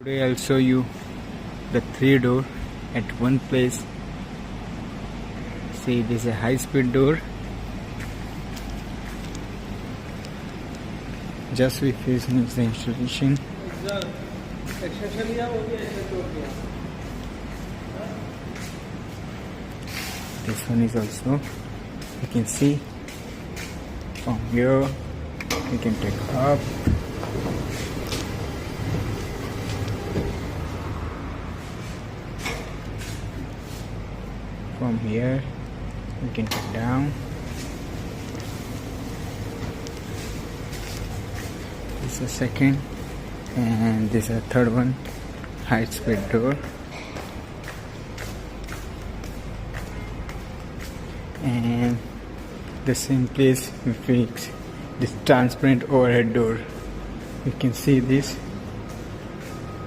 Today I'll show you the 3-door at one place. See, this is a high-speed door. Just we finished the installation. This one is also, you can see from here you can take up. From here you can take down. This is the second, and this is the third one, high speed door. And the same place we fix this transparent overhead door. You can see this.